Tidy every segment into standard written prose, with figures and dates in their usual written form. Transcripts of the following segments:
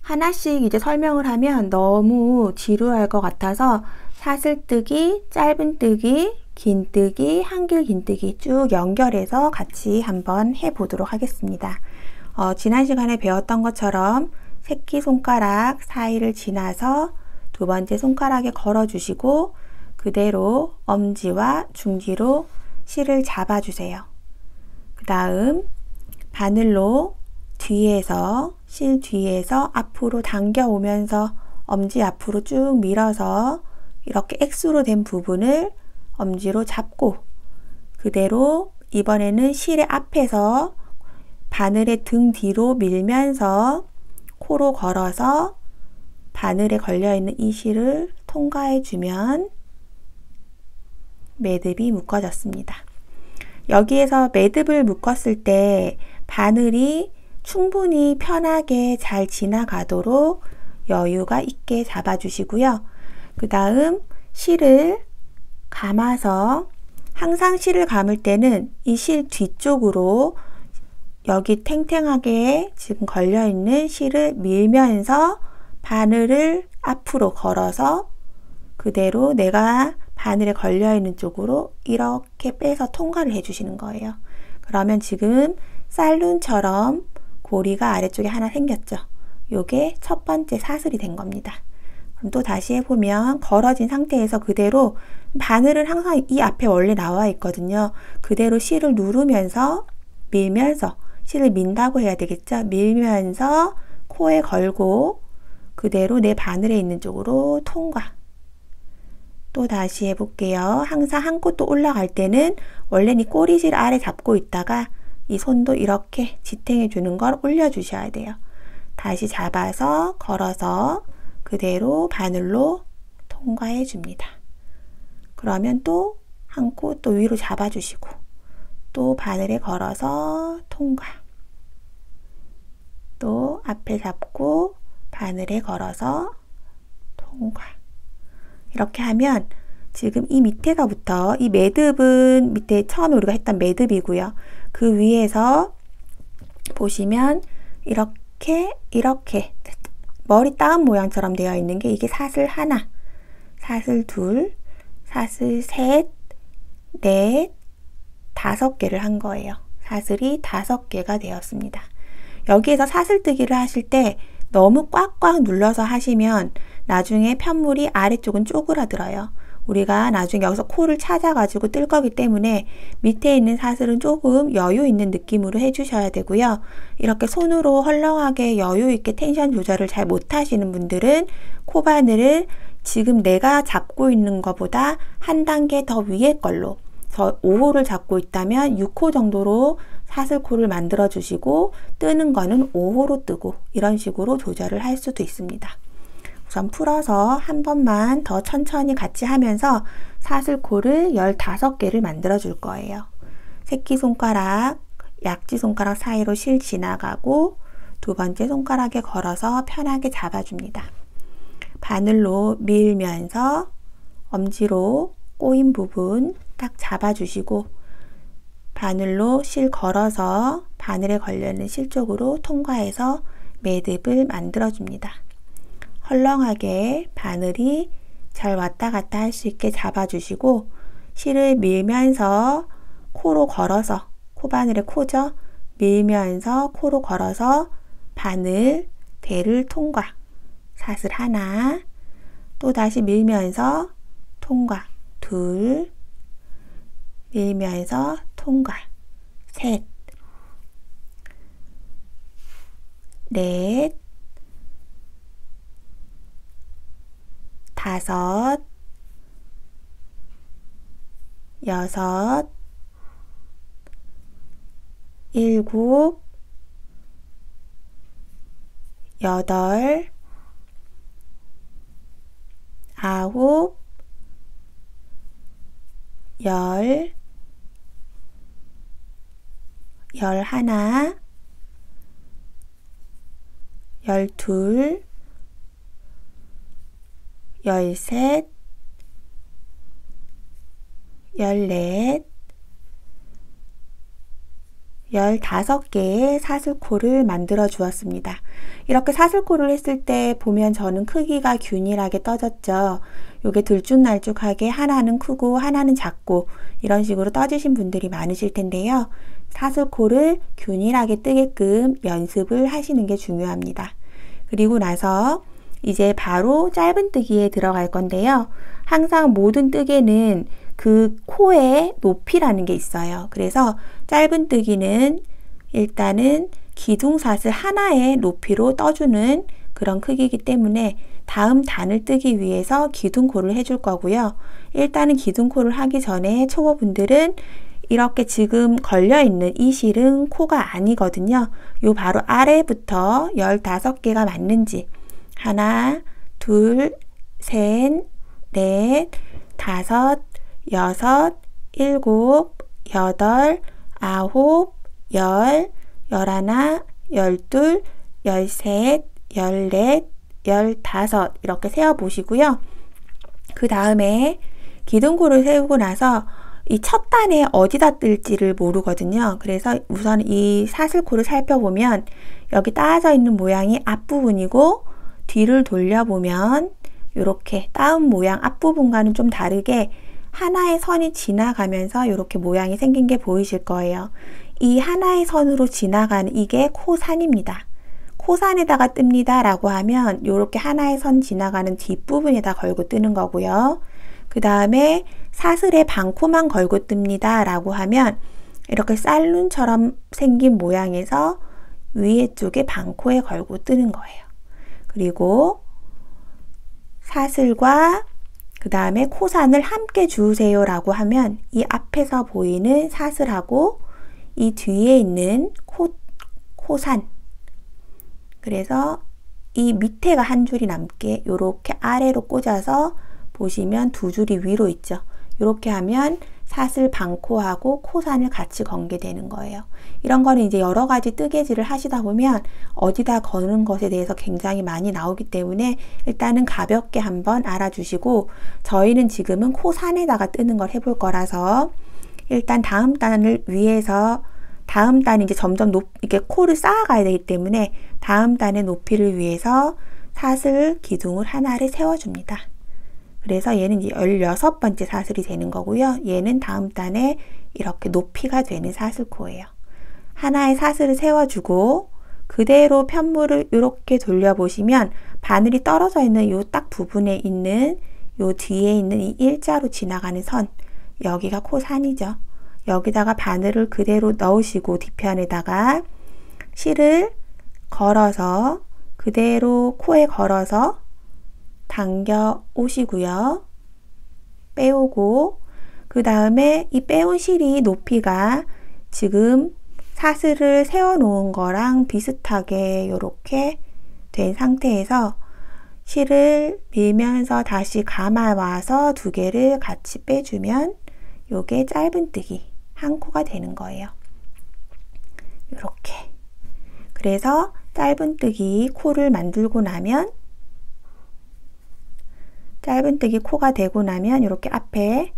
하나씩 이제 설명을 하면 너무 지루할 것 같아서 사슬뜨기, 짧은뜨기, 긴뜨기, 한길 긴뜨기 쭉 연결해서 같이 한번 해보도록 하겠습니다. 지난 시간에 배웠던 것처럼 새끼손가락 사이를 지나서 두 번째 손가락에 걸어주시고 그대로 엄지와 중지로 실을 잡아주세요. 그 다음 바늘로 뒤에서 실 뒤에서 앞으로 당겨 오면서 엄지 앞으로 쭉 밀어서 이렇게 X로 된 부분을 엄지로 잡고 그대로 이번에는 실의 앞에서 바늘의 등 뒤로 밀면서 코로 걸어서 바늘에 걸려있는 이 실을 통과해 주면 매듭이 묶어졌습니다. 여기에서 매듭을 묶었을 때 바늘이 충분히 편하게 잘 지나가도록 여유가 있게 잡아주시고요. 그 다음 실을 감아서 항상 실을 감을 때는 이 실 뒤쪽으로 여기 탱탱하게 지금 걸려있는 실을 밀면서 바늘을 앞으로 걸어서 그대로 내가 바늘에 걸려있는 쪽으로 이렇게 빼서 통과를 해주시는 거예요. 그러면 지금 쌀눈처럼 고리가 아래쪽에 하나 생겼죠. 요게 첫 번째 사슬이 된 겁니다. 그럼 또 다시 해보면 걸어진 상태에서 그대로 바늘은 항상 이 앞에 원래 나와 있거든요. 그대로 실을 누르면서 밀면서 실을 민다고 해야 되겠죠. 밀면서 코에 걸고 그대로 내 바늘에 있는 쪽으로 통과. 또 다시 해볼게요. 항상 한 코 또 올라갈 때는 원래는 이 꼬리실 아래 잡고 있다가 이 손도 이렇게 지탱해 주는 걸 올려주셔야 돼요. 다시 잡아서 걸어서 그대로 바늘로 통과해 줍니다. 그러면 또 한 코 또 위로 잡아주시고 또 바늘에 걸어서 통과. 또 앞에 잡고 바늘에 걸어서 통과. 이렇게 하면 지금 이 밑에서부터 이 매듭은 밑에 처음에 우리가 했던 매듭이고요. 그 위에서 보시면 이렇게 머리 따은 모양처럼 되어 있는 게 이게 사슬 하나, 사슬 둘, 사슬 셋, 넷, 5개를 한 거예요. 사슬이 5개가 되었습니다. 여기에서 사슬뜨기를 하실 때 너무 꽉꽉 눌러서 하시면 나중에 편물이 아래쪽은 쪼그라들어요. 우리가 나중에 여기서 코를 찾아가지고 뜰 거기 때문에 밑에 있는 사슬은 조금 여유 있는 느낌으로 해주셔야 되고요. 이렇게 손으로 헐렁하게 여유 있게 텐션 조절을 잘 못하시는 분들은 코바늘을 지금 내가 잡고 있는 것보다 한 단계 더 위에 걸로 5호를 잡고 있다면 6호 정도로 사슬코를 만들어 주시고 뜨는 거는 5호로 뜨고 이런 식으로 조절을 할 수도 있습니다. 우선 풀어서 한 번만 더 천천히 같이 하면서 사슬코를 15개를 만들어 줄 거예요. 새끼손가락, 약지손가락 사이로 실 지나가고 두 번째 손가락에 걸어서 편하게 잡아줍니다. 바늘로 밀면서 엄지로 꼬인 부분 딱 잡아주시고 바늘로 실 걸어서 바늘에 걸려있는 실 쪽으로 통과해서 매듭을 만들어줍니다. 헐렁하게 바늘이 잘 왔다 갔다 할 수 있게 잡아주시고 실을 밀면서 코로 걸어서 코바늘의 코죠. 밀면서 코로 걸어서 바늘 대를 통과. 사슬 하나, 또 다시 밀면서 통과. 둘, 밀면서 통과. 셋, 넷, 다섯, 여섯, 일곱, 여덟, 아홉, 열, 열하나, 열둘, 열셋, 열넷, 15개의 사슬코를 만들어 주었습니다. 이렇게 사슬코를 했을 때 보면 저는 크기가 균일하게 떠졌죠. 요게 들쭉날쭉하게 하나는 크고 하나는 작고 이런 식으로 떠지신 분들이 많으실 텐데요. 사슬코를 균일하게 뜨게끔 연습을 하시는 게 중요합니다. 그리고 나서 이제 바로 짧은뜨기에 들어갈 건데요. 항상 모든 뜨개는 그 코의 높이라는 게 있어요. 그래서 짧은뜨기는 일단은 기둥사슬 하나의 높이로 떠주는 그런 크기이기 때문에 다음 단을 뜨기 위해서 기둥코를 해줄 거고요. 일단은 기둥코를 하기 전에 초보분들은 이렇게 지금 걸려있는 이 실은 코가 아니거든요. 요 바로 아래부터 15개가 맞는지 하나, 둘, 셋, 넷, 다섯, 여섯, 일곱, 여덟, 아홉, 열, 열하나, 열둘, 열셋, 열넷, 열다섯 이렇게 세어 보시고요. 그 다음에 기둥코를 세우고 나서 이 첫 단에 어디다 뜰지를 모르거든요. 그래서 우선 이 사슬코를 살펴보면 여기 따져 있는 모양이 앞부분이고 뒤를 돌려보면 이렇게 따은 모양 앞부분과는 좀 다르게 하나의 선이 지나가면서 이렇게 모양이 생긴 게 보이실 거예요. 이 하나의 선으로 지나가는 이게 코산입니다. 코산에다가 뜹니다 라고 하면 이렇게 하나의 선 지나가는 뒷부분에다 걸고 뜨는 거고요. 그 다음에 사슬에 반코만 걸고 뜹니다 라고 하면 이렇게 쌀눈처럼 생긴 모양에서 위에 쪽에 반코에 걸고 뜨는 거예요. 그리고 사슬과 그 다음에 코산을 함께 주세요 라고 하면 이 앞에서 보이는 사슬하고 이 뒤에 있는 코산, 그래서 이 밑에가 한 줄이 남게 이렇게 아래로 꽂아서 보시면 두 줄이 위로 있죠. 이렇게 하면 사슬 반코하고 코산을 같이 건게 되는 거예요. 이런 거는 이제 여러 가지 뜨개질을 하시다 보면 어디다 거는 것에 대해서 굉장히 많이 나오기 때문에 일단은 가볍게 한번 알아주시고, 저희는 지금은 코산에다가 뜨는 걸 해볼 거라서 일단 다음 단을 위해서 다음 단이 이제 점점 이렇게 코를 쌓아가야 되기 때문에 다음 단의 높이를 위해서 사슬 기둥을 하나를 세워줍니다. 그래서 얘는 이제 16번째 사슬이 되는 거고요. 얘는 다음 단에 이렇게 높이가 되는 사슬코예요. 하나의 사슬을 세워주고 그대로 편물을 이렇게 돌려보시면 바늘이 떨어져 있는 요 딱 부분에 있는 요 뒤에 있는 이 일자로 지나가는 선, 여기가 코산이죠. 여기다가 바늘을 그대로 넣으시고 뒤편에다가 실을 걸어서 그대로 코에 걸어서 당겨 오시고요. 빼오고, 그 다음에 이 빼온 실이 높이가 지금 사슬을 세워 놓은 거랑 비슷하게 이렇게 된 상태에서 실을 밀면서 다시 감아와서 두 개를 같이 빼주면 요게 짧은뜨기 한 코가 되는 거예요. 이렇게. 그래서 짧은뜨기 코를 만들고 나면, 짧은뜨기 코가 되고 나면 이렇게 앞에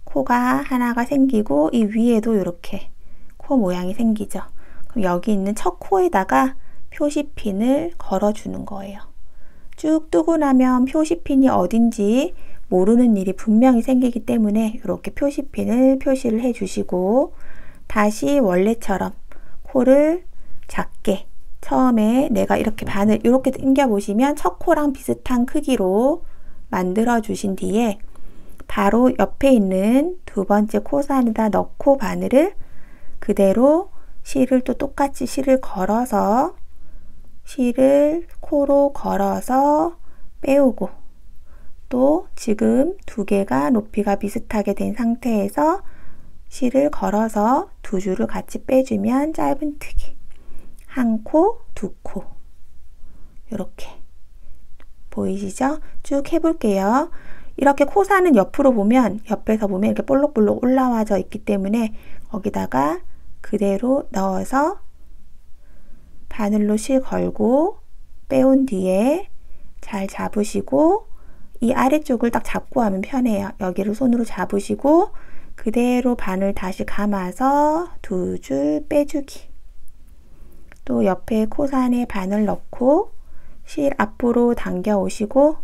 코가 하나가 생기고 이 위에도 이렇게 코 모양이 생기죠. 그럼 여기 있는 첫 코에다가 표시핀을 걸어주는 거예요. 쭉 뜨고 나면 표시핀이 어딘지 모르는 일이 분명히 생기기 때문에 이렇게 표시핀을 표시를 해주시고, 다시 원래처럼 코를 작게, 처음에 내가 이렇게 바늘 이렇게 당겨 보시면 첫 코랑 비슷한 크기로 만들어 주신 뒤에 바로 옆에 있는 두 번째 코산에다 넣고 바늘을 그대로 실을 또 똑같이 실을 걸어서 실을 코로 걸어서 빼오고, 또 지금 두 개가 높이가 비슷하게 된 상태에서 실을 걸어서 두 줄을 같이 빼주면 짧은뜨기 한 코, 두 코 이렇게 보이시죠? 쭉 해볼게요. 이렇게 코산은 옆으로 보면, 옆에서 보면 이렇게 볼록볼록 올라와져 있기 때문에 거기다가 그대로 넣어서 바늘로 실 걸고 빼온 뒤에 잘 잡으시고, 이 아래쪽을 딱 잡고 하면 편해요. 여기를 손으로 잡으시고 그대로 바늘 다시 감아서 2줄 빼주기. 또 옆에 코산에 바늘 넣고 실 앞으로 당겨 오시고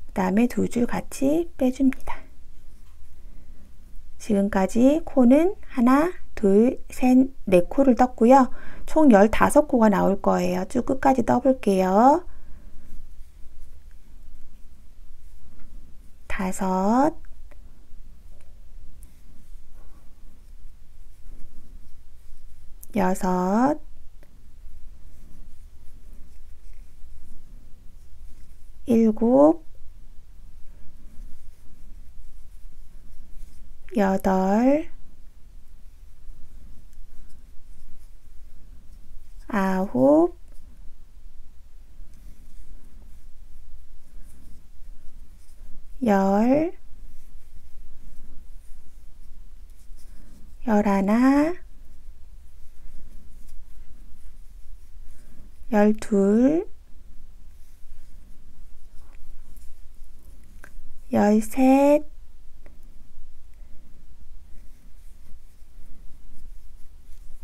그 다음에 2줄 같이 빼줍니다. 지금까지 코는 하나, 둘, 셋, 네 코를 떴고요. 총 15코가 나올 거예요. 쭉 끝까지 떠볼게요. 5, 6, 7, 8, 9, 10, 11, 12, 13,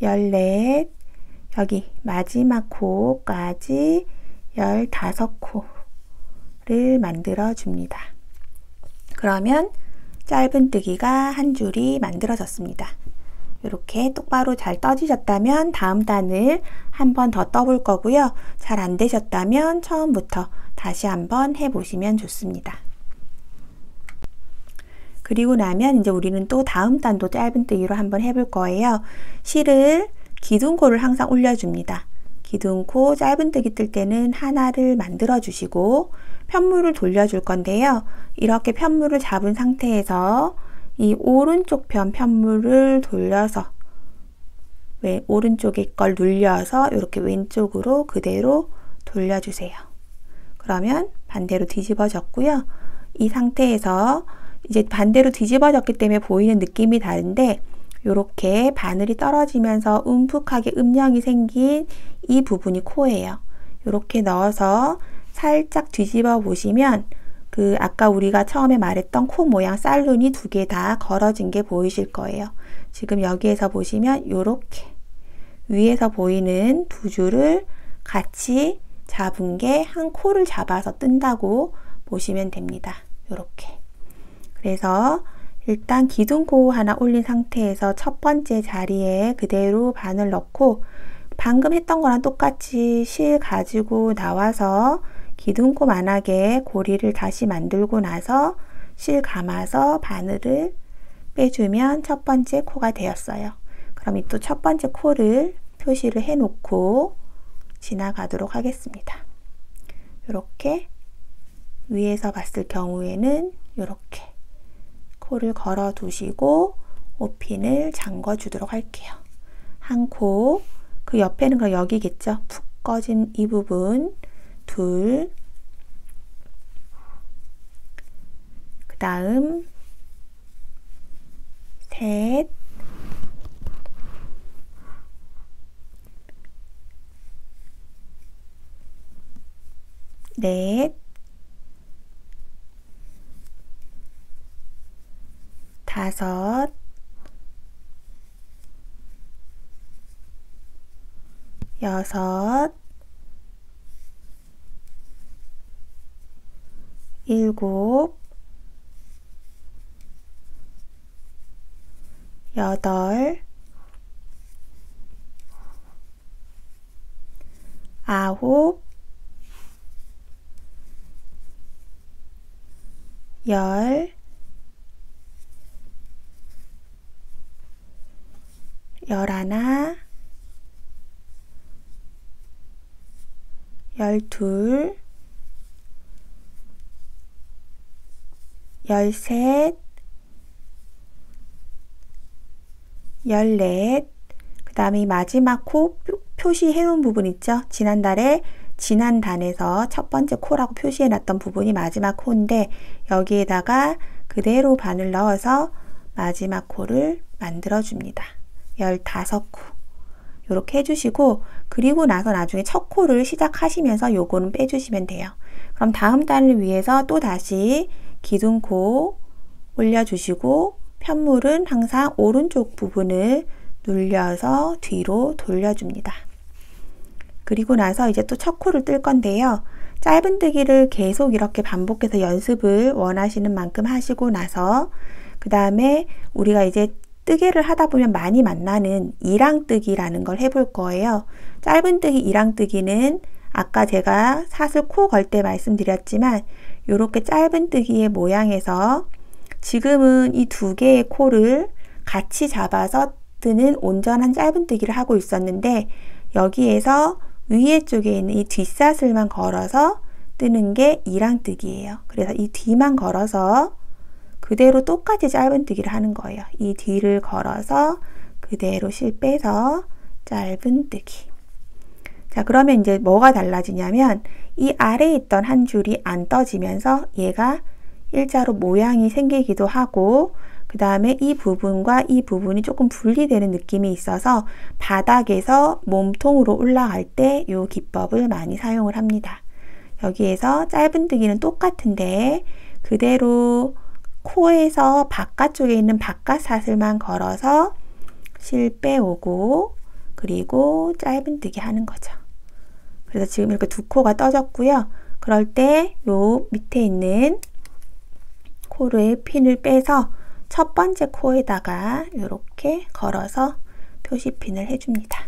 14, 여기 마지막 코까지 15코를 만들어 줍니다. 그러면 짧은뜨기가 한 줄이 만들어졌습니다. 이렇게 똑바로 잘 떠지셨다면 다음 단을 한 번 더 떠볼 거고요. 잘 안 되셨다면 처음부터 다시 한번 해보시면 좋습니다. 그리고 나면 이제 우리는 또 다음 단도 짧은뜨기로 한번 해볼 거예요. 실을 기둥코를 항상 올려줍니다. 기둥코 짧은뜨기 뜰 때는 하나를 만들어 주시고 편물을 돌려줄 건데요. 이렇게 편물을 잡은 상태에서 이 오른쪽 편 편물을 돌려서 오른쪽에 걸 눌려서 이렇게 왼쪽으로 그대로 돌려주세요. 그러면 반대로 뒤집어졌고요. 이 상태에서 이제 반대로 뒤집어졌기 때문에 보이는 느낌이 다른데 이렇게 바늘이 떨어지면서 움푹하게 음영이 생긴 이 부분이 코예요. 이렇게 넣어서 살짝 뒤집어 보시면 그 아까 우리가 처음에 말했던 코 모양 쌀눈이 2개 다 걸어진 게 보이실 거예요. 지금 여기에서 보시면 이렇게 위에서 보이는 2줄을 같이 잡은 게 한 코를 잡아서 뜬다고 보시면 됩니다. 이렇게. 그래서 일단 기둥코 하나 올린 상태에서 첫 번째 자리에 그대로 바늘 넣고 방금 했던 거랑 똑같이 실 가지고 나와서 기둥코만하게 고리를 다시 만들고 나서 실 감아서 바늘을 빼주면 첫 번째 코가 되었어요. 그럼 이 또 첫 번째 코를 표시를 해 놓고 지나가도록 하겠습니다. 이렇게 위에서 봤을 경우에는 이렇게 코를 걸어 두시고 옷핀을 잠궈 주도록 할게요. 한 코, 그 옆에는 그럼 여기겠죠? 푹 꺼진 이 부분, 둘, 그 다음 셋, 넷, 다섯, 여섯, 일곱, 여덟, 아홉, 열, 열하나, 열둘, 열셋, 열넷, 그 다음에 마지막 코 표시해 놓은 부분 있죠? 지난 단에서 첫 번째 코라고 표시해 놨던 부분이 마지막 코인데 여기에다가 그대로 바늘 넣어서 마지막 코를 만들어 줍니다. 15코 이렇게 해주시고 그리고 나서 나중에 첫 코를 시작하시면서 요거는 빼주시면 돼요. 그럼 다음 단을 위해서 또 다시 기둥코 올려주시고 편물은 항상 오른쪽 부분을 눌려서 뒤로 돌려줍니다. 그리고 나서 이제 또 첫 코를 뜰 건데요. 짧은뜨기를 계속 이렇게 반복해서 연습을 원하시는 만큼 하시고 나서 그 다음에 우리가 이제 뜨개를 하다 보면 많이 만나는 이랑뜨기라는 걸 해볼 거예요. 짧은뜨기, 이랑뜨기는 아까 제가 사슬 코 걸 때 말씀드렸지만 이렇게 짧은뜨기의 모양에서 지금은 이 두 개의 코를 같이 잡아서 뜨는 온전한 짧은뜨기를 하고 있었는데 여기에서 위에 쪽에 있는 이 뒷사슬만 걸어서 뜨는 게 이랑뜨기예요. 그래서 이 뒤만 걸어서 그대로 똑같이 짧은뜨기를 하는 거예요. 이 뒤를 걸어서 그대로 실 빼서 짧은뜨기. 자, 그러면 이제 뭐가 달라지냐면 이 아래에 있던 한 줄이 안 떠지면서 얘가 일자로 모양이 생기기도 하고 그 다음에 이 부분과 이 부분이 조금 분리되는 느낌이 있어서 바닥에서 몸통으로 올라갈 때 이 기법을 많이 사용을 합니다. 여기에서 짧은뜨기는 똑같은데 그대로 코에서 바깥쪽에 있는 바깥사슬만 걸어서 실 빼오고 그리고 짧은뜨기 하는 거죠. 그래서 지금 이렇게 두 코가 떠졌고요. 그럴 때 요 밑에 있는 코를 핀을 빼서 첫 번째 코에다가 이렇게 걸어서 표시핀을 해줍니다.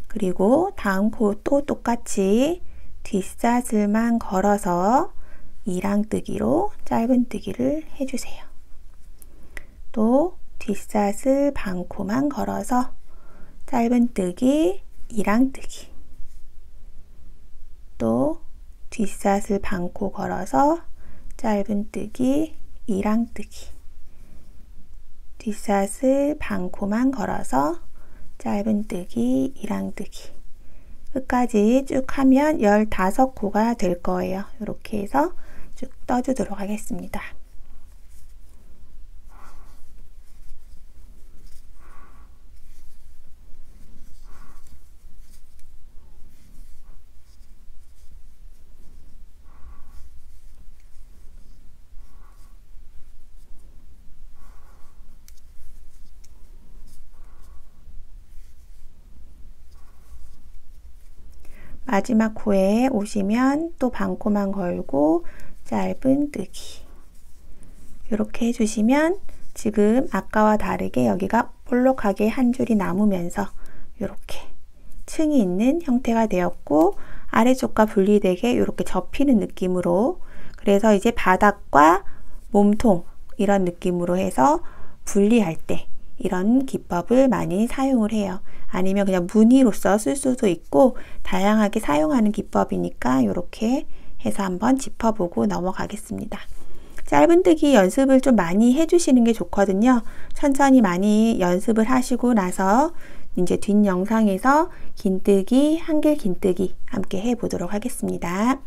그리고 다음 코 또 똑같이 뒷사슬만 걸어서 이랑뜨기로 짧은뜨기를 해주세요. 또 뒷사슬 반코만 걸어서 짧은뜨기, 이랑뜨기. 또 뒷사슬 반코 걸어서 짧은뜨기, 이랑뜨기. 뒷사슬 반코만 걸어서 짧은뜨기, 이랑뜨기. 끝까지 쭉 하면 15코가 될 거예요. 이렇게 해서 쭉 떠주도록 하겠습니다. 마지막 코에 오시면 또 반코만 걸고 짧은뜨기 이렇게 해주시면 지금 아까와 다르게 여기가 볼록하게 한 줄이 남으면서 이렇게 층이 있는 형태가 되었고 아래쪽과 분리되게 이렇게 접히는 느낌으로 그래서 이제 바닥과 몸통 이런 느낌으로 해서 분리할 때 이런 기법을 많이 사용을 해요. 아니면 그냥 무늬로서 쓸 수도 있고 다양하게 사용하는 기법이니까 이렇게 해서 한번 짚어보고 넘어가겠습니다. 짧은뜨기 연습을 좀 많이 해주시는 게 좋거든요. 천천히 많이 연습을 하시고 나서 이제 뒷 영상에서 긴뜨기, 한길 긴뜨기 함께 해보도록 하겠습니다.